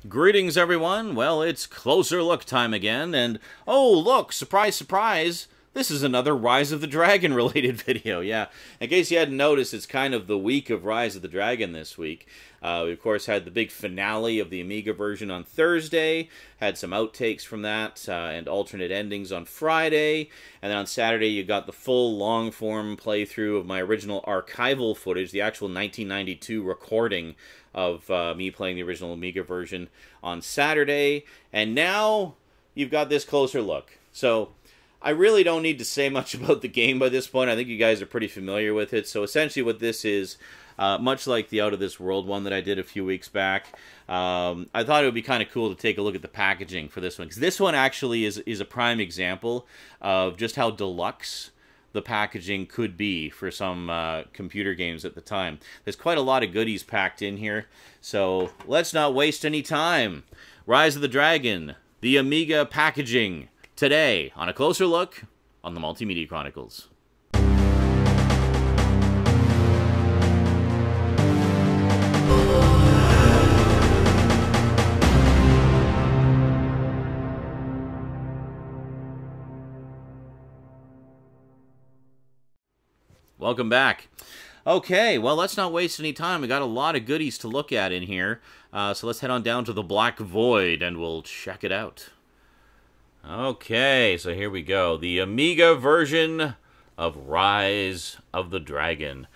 Greetings, everyone. Well, it's closer look time again, and oh, look, surprise, surprise, this is another Rise of the Dragon related video. Yeah, in case you hadn't noticed, it's kind of the week of Rise of the Dragon this week. We, of course, had the big finale of the Amiga version on Thursday, had some outtakes from that, and alternate endings on Friday, and then on Saturday you got the full long-form playthrough of my original archival footage, the actual 1992 recording of me playing the original Amiga version on Saturday, and now you've got this closer look. So I really don't need to say much about the game by this point. I think you guys are pretty familiar with it. So essentially what this is, much like the Out of This World one that I did a few weeks back, I thought it would be kind of cool to take a look at the packaging for this one, because this one actually is a prime example of just how deluxe the packaging could be for some computer games at the time. There's quite a lot of goodies packed in here, so let's not waste any time. Rise of the Dragon, the Amiga packaging, today on a closer look on the Multimedia Chronicles. Welcome back. Okay, well, let's not waste any time. We got a lot of goodies to look at in here. So let's head on down to the Black Void and we'll check it out. Okay, so here we go. The Amiga version of Rise of the Dragon.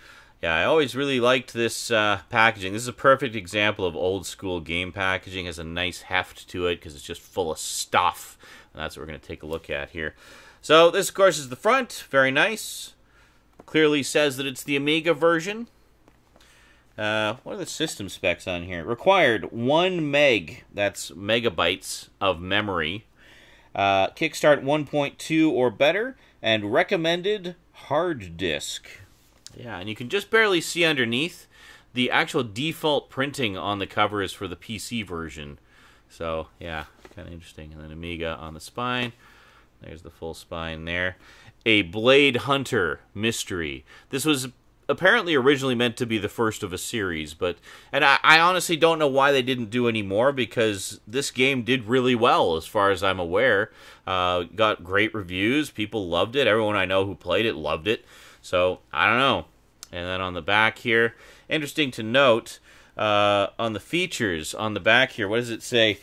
Yeah, I always really liked this packaging. This is a perfect example of old school game packaging. It has a nice heft to it because it's just full of stuff. And that's what we're going to take a look at here. So this, of course, is the front. Very nice. Clearly says that it's the Amiga version. What are the system specs on here? Required 1 meg, that's megabytes of memory. Kickstart 1.2 or better, and recommended hard disk. Yeah, and you can just barely see underneath. The actual default printing on the cover is for the PC version. So, yeah, kind of interesting. And then Amiga on the spine. There's the full spine there. A Blade Hunter mystery. This was apparently originally meant to be the first of a series, and I honestly don't know why they didn't do any more, because this game did really well as far as I'm aware. Got great reviews. People loved it. Everyone I know who played it loved it. So, I don't know. And then on the back here, interesting to note, on the features on the back here, what does it say?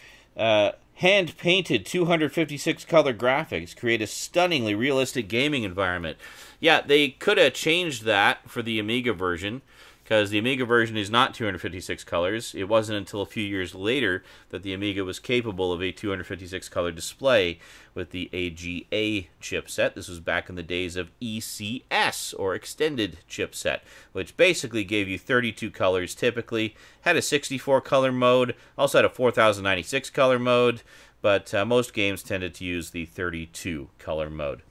Hand-painted 256-color graphics create a stunningly realistic gaming environment. Yeah, they could have changed that for the Amiga version, because the Amiga version is not 256 colors. It wasn't until a few years later that the Amiga was capable of a 256-color display with the AGA chipset. This was back in the days of ECS, or Extended Chipset, which basically gave you 32 colors typically, had a 64-color mode, also had a 4096-color mode, but most games tended to use the 32-color mode.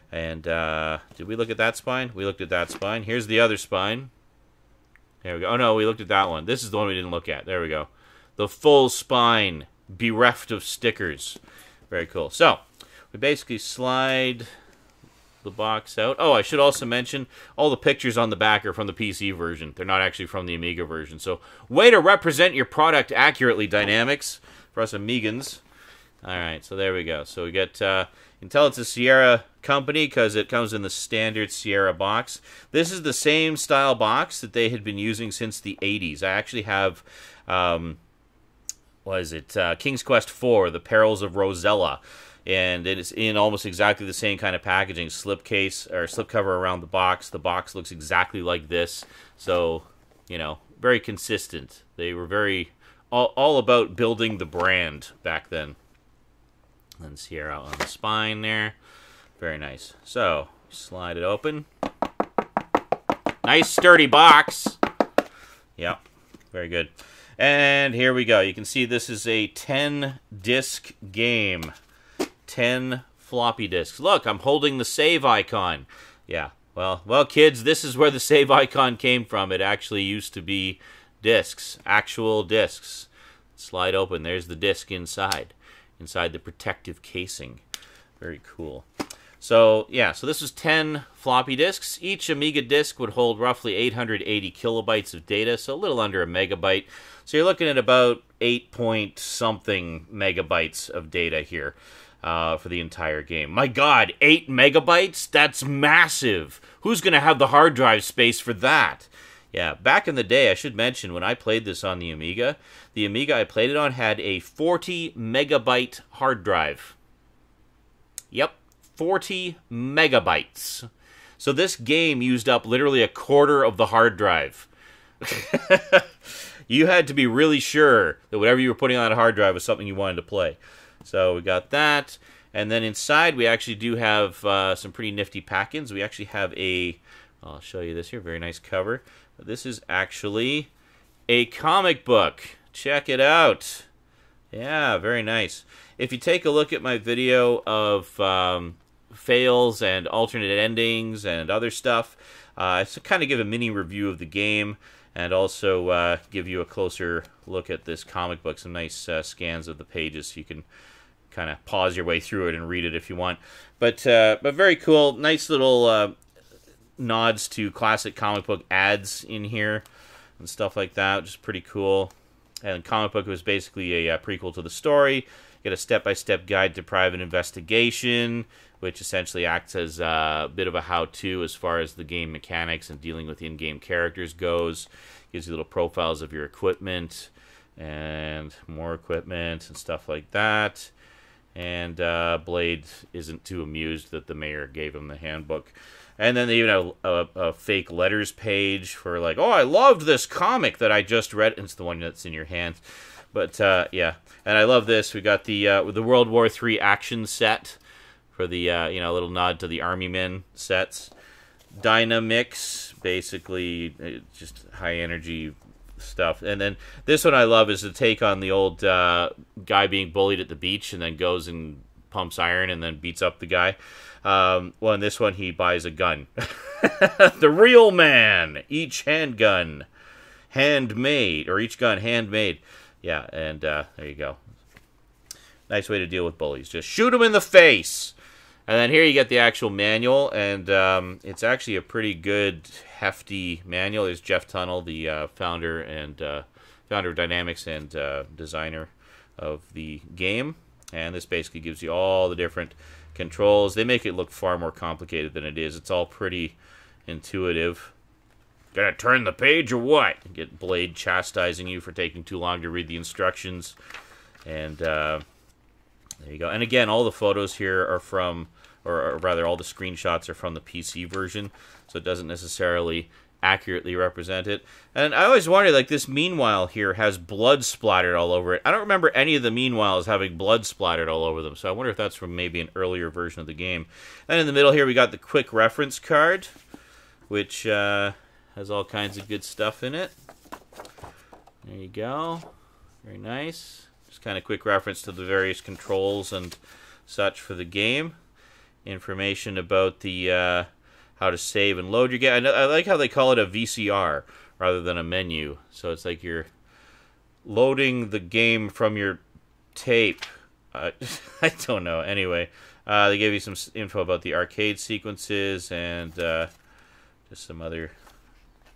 And did we look at that spine? We looked at that spine. Here's the other spine. There we go. Oh, no, we looked at that one. This is the one we didn't look at. There we go. The full spine, bereft of stickers. Very cool. So, we basically slide the box out. Oh, I should also mention, all the pictures on the back are from the PC version. They're not actually from the Amiga version. So, way to represent your product accurately, Dynamics, for us Amigans. All right, so there we go. So we get, you can tell it's a Sierra company because it comes in the standard Sierra box. This is the same style box that they had been using since the 80s. I actually have, what is it, King's Quest IV, The Perils of Rosella. And it is in almost exactly the same kind of packaging, slipcase, or slipcover around the box. The box looks exactly like this. So, you know, very consistent. They were very, all about building the brand back then. And Sierra on the spine there. Very nice. So, slide it open. Nice sturdy box. Yep, very good. And here we go. You can see this is a 10-disc game. 10 floppy disks. Look, I'm holding the save icon. Yeah, well, kids, this is where the save icon came from. It actually used to be discs, actual discs. Slide open. There's the disc inside the protective casing. Very cool. So, yeah, so this is 10 floppy disks. Each Amiga disk would hold roughly 880 kilobytes of data, so a little under a megabyte. So you're looking at about 8 point something megabytes of data here for the entire game. My God, 8 megabytes? That's massive. Who's going to have the hard drive space for that? Yeah, back in the day, I should mention, when I played this on the Amiga I played it on had a 40 megabyte hard drive. Yep, 40 megabytes. So this game used up literally a quarter of the hard drive. You had to be really sure that whatever you were putting on a hard drive was something you wanted to play. So we got that. And then inside we actually do have some pretty nifty pack-ins. We actually have I'll show you this here, very nice cover. This is actually a comic book. Check it out. Yeah, very nice. If you take a look at my video of fails and alternate endings and other stuff, I kind of give a mini review of the game and also give you a closer look at this comic book. Some nice scans of the pages so you can kind of pause your way through it and read it if you want. But very cool. Nice little nods to classic comic book ads in here and stuff like that, which is pretty cool. And comic book was basically a prequel to the story. You get a step-by-step guide to private investigation, which essentially acts as a bit of a how-to as far as the game mechanics and dealing with in-game characters goes. Gives you little profiles of your equipment and more equipment and stuff like that. And Blade isn't too amused that the mayor gave him the handbook. And then they even have a fake letters page for like, oh, I loved this comic that I just read. It's the one that's in your hand. But yeah, and I love this. We got the World War III action set for the little nod to the Army Men sets. Dynamix, basically just high energy stuff. And then this one I love is the take on the old guy being bullied at the beach and then goes and pumps iron and then beats up the guy. Well, in this one, he buys a gun. The real man. Each handgun handmade, or each gun handmade. Yeah, and there you go. Nice way to deal with bullies. Just shoot them in the face. And then here you get the actual manual, and it's actually a pretty good, hefty manual. There's Jeff Tunnell, the founder of Dynamics and designer of the game. And this basically gives you all the different controls. They make it look far more complicated than it is. It's all pretty intuitive. Gonna turn the page or what? Get Blade chastising you for taking too long to read the instructions. And there you go. And again, all the photos here are from, or rather all the screenshots are from the PC version, so it doesn't necessarily accurately represent it. And I always wondered, like, this meanwhile here has blood splattered all over it. I don't remember any of the meanwhiles having blood splattered all over them, so I wonder if that's from maybe an earlier version of the game. And in the middle here we got the quick reference card, which has all kinds of good stuff in it. There you go. Very nice. Just kind of quick reference to the various controls and such for the game. Information about the how to save and load your game. I like how they call it a VCR rather than a menu. So it's like you're loading the game from your tape. I don't know. Anyway, they give you some info about the arcade sequences and just some other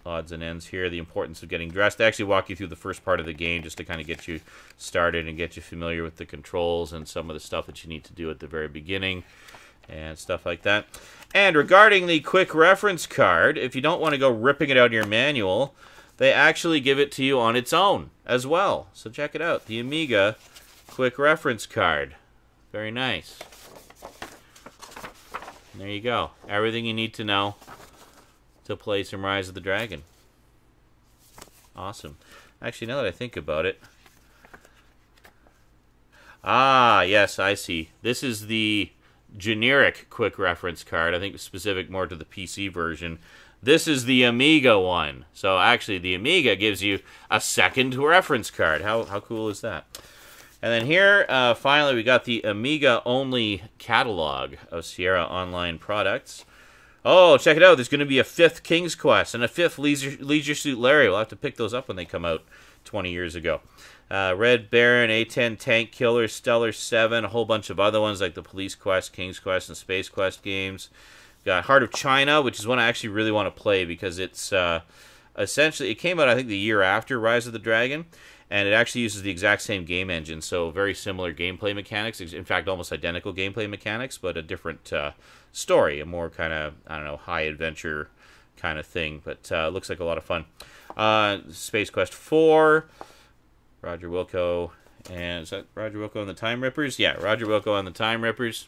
odds and ends here. The importance of getting dressed. They actually walk you through the first part of the game just to kind of get you started and get you familiar with the controls and some of the stuff that you need to do at the very beginning and stuff like that. And regarding the quick reference card, if you don't want to go ripping it out of your manual, they actually give it to you on its own as well. So check it out. The Amiga quick reference card. Very nice. And there you go. Everything you need to know to play some Rise of the Dragon. Awesome. Actually, now that I think about it... Ah, yes, I see. This is the generic quick reference card. I think specific more to the PC version. This is the Amiga one. So actually the Amiga gives you a second reference card. How cool is that? And then here, finally, we got the Amiga-only catalog of Sierra Online products. Oh, check it out. There's going to be a 5th King's Quest and a 5th Leisure Suit Larry. We'll have to pick those up when they come out 20 years ago. Red Baron, A-10 Tank Killer, Stellar 7, a whole bunch of other ones like the Police Quest, King's Quest, and Space Quest games. Got Heart of China, which is one I actually really want to play because it's essentially, it came out I think the year after Rise of the Dragon, And it actually uses the exact same game engine, so very similar gameplay mechanics. In fact, almost identical gameplay mechanics, but a different story, a more kind of, I don't know, high adventure kind of thing. But looks like a lot of fun. Space Quest 4, Roger Wilco, and is that Roger Wilco and the Time Rippers? Yeah, Roger Wilco and the Time Rippers.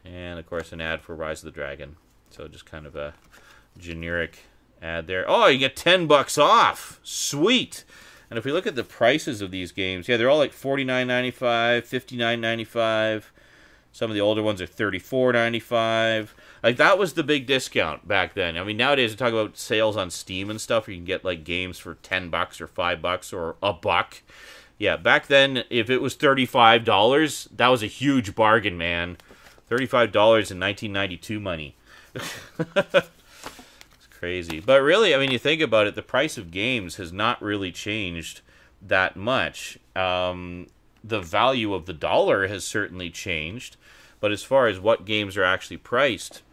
And, of course, an ad for Rise of the Dragon. So just kind of a generic ad there. Oh, you get $10 off! Sweet! And if we look at the prices of these games, yeah, they're all like $49.95, $59.95. Some of the older ones are $34.95. Like, that was the big discount back then. I mean, nowadays we talk about sales on Steam and stuff, where you can get like games for $10 or $5 or $1. Yeah, back then, if it was $35, that was a huge bargain, man. $35 in 1992 money. It's crazy. But really, I mean, you think about it, the price of games has not really changed that much. The value of the dollar has certainly changed. But as far as what games are actually priced,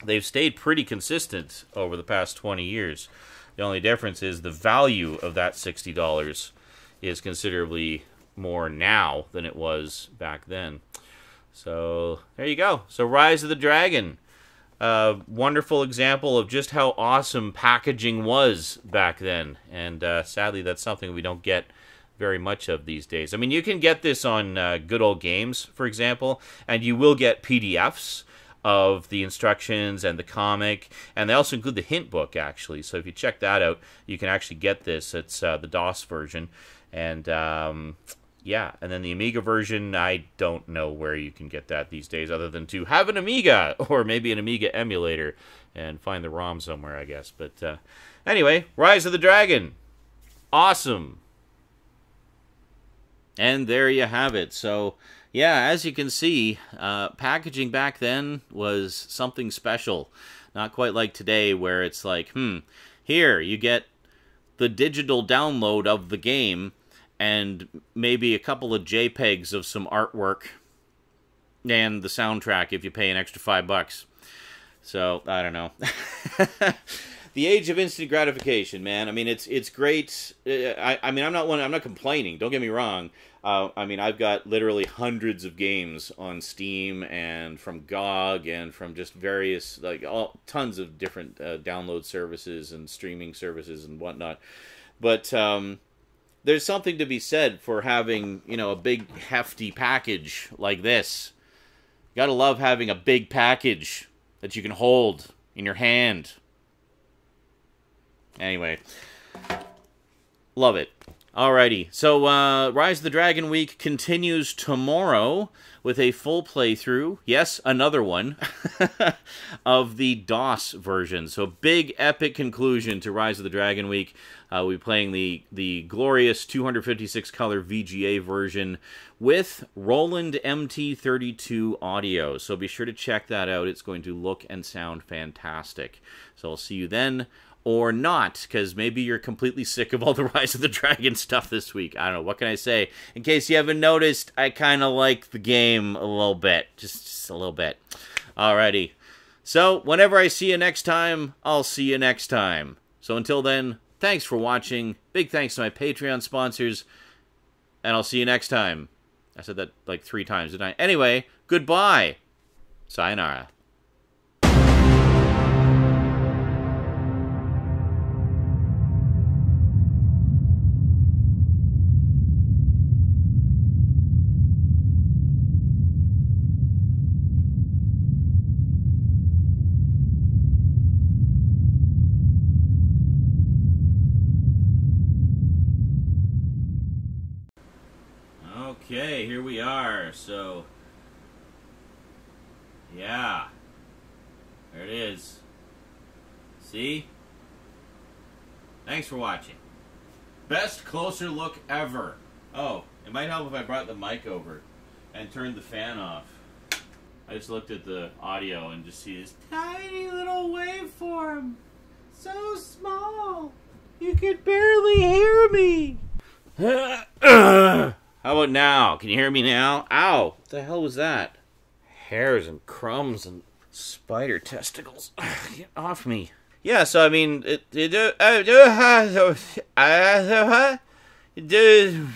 they've stayed pretty consistent over the past 20 years. The only difference is the value of that $60 is considerably more now than it was back then. So, there you go. So, Rise of the Dragon. Wonderful example of just how awesome packaging was back then. And sadly, that's something we don't get very much of these days. I mean, you can get this on Good Old Games, for example, and you will get PDFs of the instructions and the comic, and they also include the hint book, actually. So if you check that out, you can actually get this. It's the DOS version. And yeah, and then the Amiga version, I don't know where you can get that these days, other than to have an Amiga, or maybe an Amiga emulator, and find the ROM somewhere, I guess. But anyway, Rise of the Dragon. Awesome. And there you have it. So, yeah, as you can see, packaging back then was something special. Not quite like today, where it's like, here, you get the digital download of the game, and maybe a couple of JPEGs of some artwork, and the soundtrack if you pay an extra $5. So, I don't know. The age of instant gratification, man. I mean, it's great. I mean, I'm not complaining. Don't get me wrong. I mean, I've got literally hundreds of games on Steam and from GOG and from just various, like, tons of different download services and streaming services and whatnot. But there's something to be said for having, you know, a big hefty package like this. You gotta love having a big package that you can hold in your hand. Anyway, love it. Alrighty, so Rise of the Dragon Week continues tomorrow with a full playthrough, yes, another one, of the DOS version. So big, epic conclusion to Rise of the Dragon Week. We'll be playing the glorious 256-color VGA version with Roland MT32 audio. So be sure to check that out. It's going to look and sound fantastic. So I'll see you then. Or not, because maybe you're completely sick of all the Rise of the Dragon stuff this week. I don't know, what can I say? In case you haven't noticed, I kind of like the game a little bit. Just a little bit. Alrighty. So, whenever I see you next time, I'll see you next time. So until then, thanks for watching. Big thanks to my Patreon sponsors. And I'll see you next time. I said that like 3 times, didn't I? Anyway, goodbye. Sayonara. Okay, here we are. So, yeah, there it is. See? Thanks for watching. Best closer look ever. Oh, it might help if I brought the mic over and turned the fan off. I just looked at the audio and just see this tiny little waveform. So small. You could barely hear me. How about now? Can you hear me now? Ow! What the hell was that? Hairs and crumbs and spider testicles. Get off me. Yeah, so I mean, Dude,